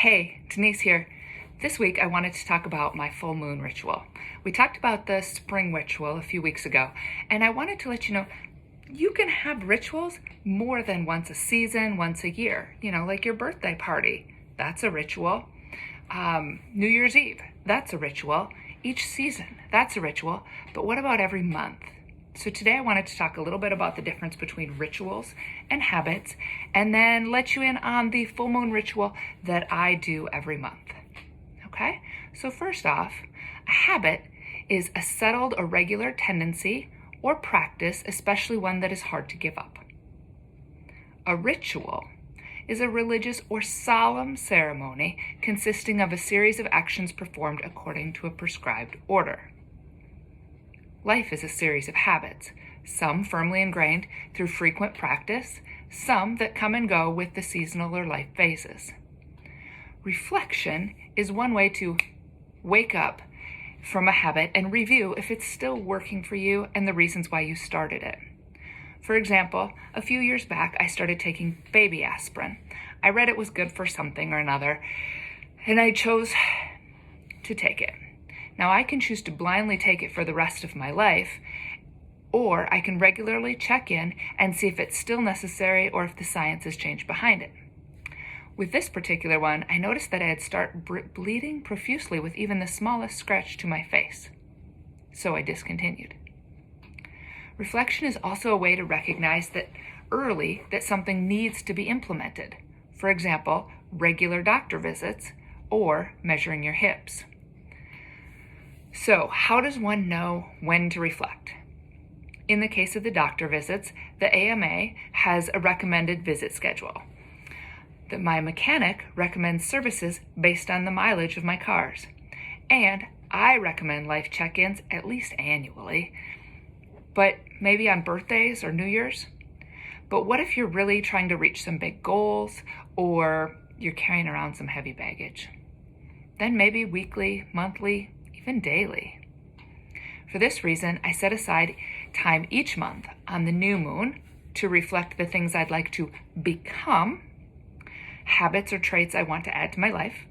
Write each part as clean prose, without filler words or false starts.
Hey, Denise here. This week I wanted to talk about my full moon ritual. We talked about the spring ritual a few weeks ago, and I wanted to let you know you can have rituals more than once a season, once a year. Like your birthday party, that's a ritual. New Year's Eve, that's a ritual. Each season, that's a ritual. But what about every month? So today I wanted to talk a little bit about the difference between rituals and habits, and then let you in on the full moon ritual that I do every month. Okay? So first off, a habit is a settled or regular tendency or practice, especially one that is hard to give up. A ritual is a religious or solemn ceremony consisting of a series of actions performed according to a prescribed order. Life is a series of habits, some firmly ingrained through frequent practice, some that come and go with the seasonal or life phases. Reflection is one way to wake up from a habit and review if it's still working for you and the reasons why you started it. For example, a few years back, I started taking baby aspirin. I read it was good for something or another, and I chose to take it. Now, I can choose to blindly take it for the rest of my life, or I can regularly check in and see if it's still necessary or if the science has changed behind it. With this particular one, I noticed that I had started bleeding profusely with even the smallest scratch to my face, so I discontinued. Reflection is also a way to recognize that early that something needs to be implemented. For example, regular doctor visits or measuring your hips. So, how does one know when to reflect? In the case of the doctor visits, the AMA has a recommended visit schedule. My mechanic recommends services based on the mileage of my cars. And I recommend life check-ins at least annually, but maybe on birthdays or New Year's. But what if you're really trying to reach some big goals or you're carrying around some heavy baggage? Then maybe weekly, monthly, even daily. For this reason, I set aside time each month on the new moon to reflect the things I'd like to become, habits or traits I want to add to my life.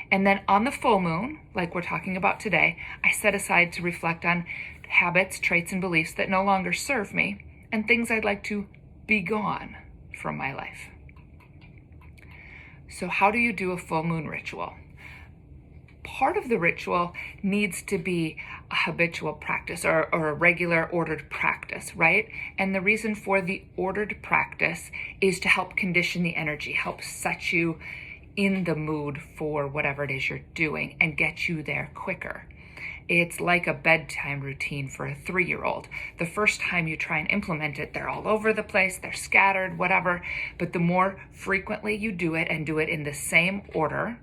And then on the full moon, like we're talking about today, I set aside to reflect on habits, traits, and beliefs that no longer serve me and things I'd like to be gone from my life. So how do you do a full moon ritual? Part of the ritual needs to be a habitual practice or a regular ordered practice, right? And the reason for the ordered practice is to help condition the energy, help set you in the mood for whatever it is you're doing and get you there quicker. It's like a bedtime routine for a 3-year-old. The first time you try and implement it, they're all over the place, they're scattered, whatever. But the more frequently you do it and do it in the same order,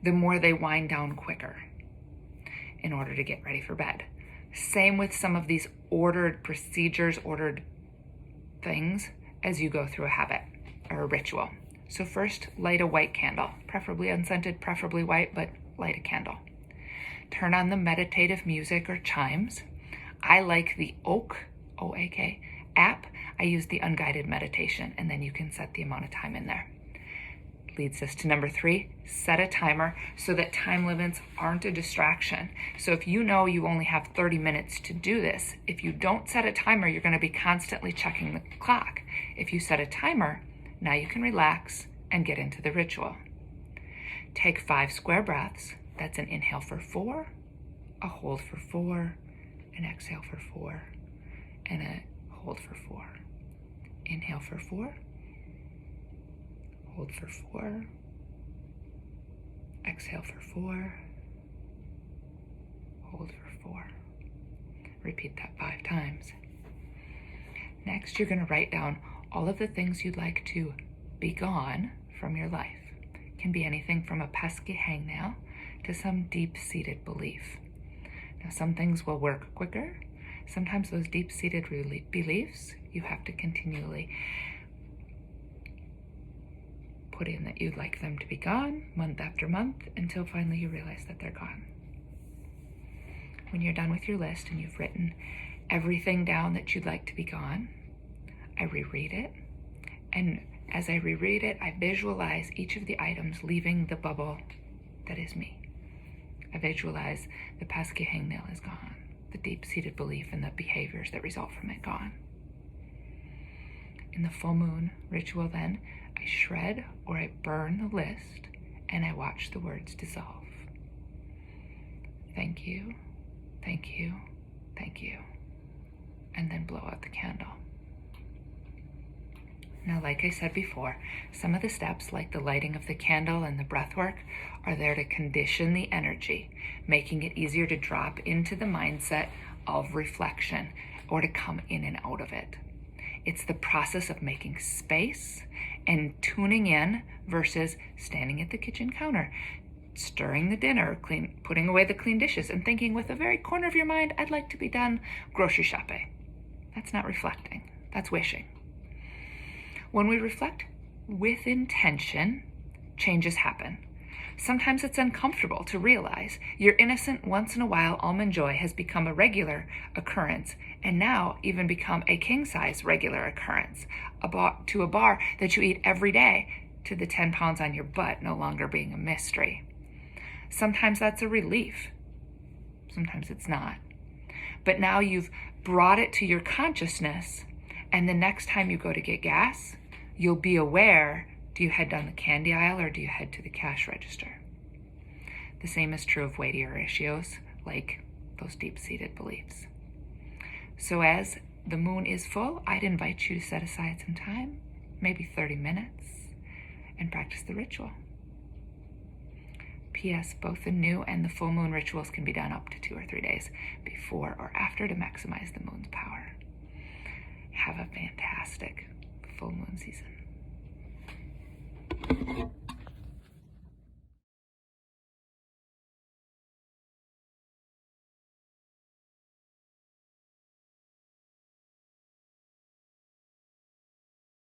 the more they wind down quicker in order to get ready for bed. Same with some of these ordered procedures, ordered things as you go through a habit or a ritual. So first, light a white candle, preferably unscented, preferably white, but light a candle. Turn on the meditative music or chimes. I like the OAK app. I use the unguided meditation, and then you can set the amount of time in there. Leads us to number 3, set a timer so that time limits aren't a distraction. So if you know you only have 30 minutes to do this, if you don't set a timer, you're going to be constantly checking the clock. If you set a timer, now you can relax and get into the ritual. Take 5 square breaths. That's an inhale for 4, a hold for 4, an exhale for 4, and a hold for 4. Inhale for 4. Hold for 4, exhale for 4, hold for 4. Repeat that 5 times. Next, you're going to write down all of the things you'd like to be gone from your life. It can be anything from a pesky hangnail to some deep-seated belief. Now, some things will work quicker. Sometimes those deep-seated beliefs, you have to continually put in that you'd like them to be gone month after month until finally you realize that they're gone. When you're done with your list and you've written everything down that you'd like to be gone, I reread it and As I reread it, I visualize each of the items leaving the bubble that is me. I visualize the pesky hangnail is gone, the deep-seated belief and the behaviors that result from it gone. In the full moon ritual then, I shred or I burn the list and I watch the words dissolve. Thank you, thank you, thank you. And then blow out the candle. Now, like I said before, some of the steps, like the lighting of the candle and the breath work, are there to condition the energy, making it easier to drop into the mindset of reflection or to come in and out of it. It's the process of making space and tuning in versus standing at the kitchen counter, stirring the dinner, putting away the clean dishes, and thinking with the very corner of your mind, I'd like to be done grocery shopping. That's not reflecting, that's wishing. When we reflect with intention, changes happen. Sometimes it's uncomfortable to realize your innocent once-in-a-while almond joy has become a regular occurrence, and now even become a king-size regular occurrence, to a bar that you eat every day, to the 10 pounds on your butt no longer being a mystery. Sometimes that's a relief. Sometimes it's not. But now you've brought it to your consciousness, and the next time you go to get gas, you'll be aware, do you head down the candy aisle or do you head to the cash register? The same is true of weightier issues, like those deep-seated beliefs. So as the moon is full, I'd invite you to set aside some time, maybe 30 minutes, and practice the ritual. P.S. Both the new and the full moon rituals can be done up to 2 or 3 days before or after to maximize the moon's power. Have a fantastic full moon season.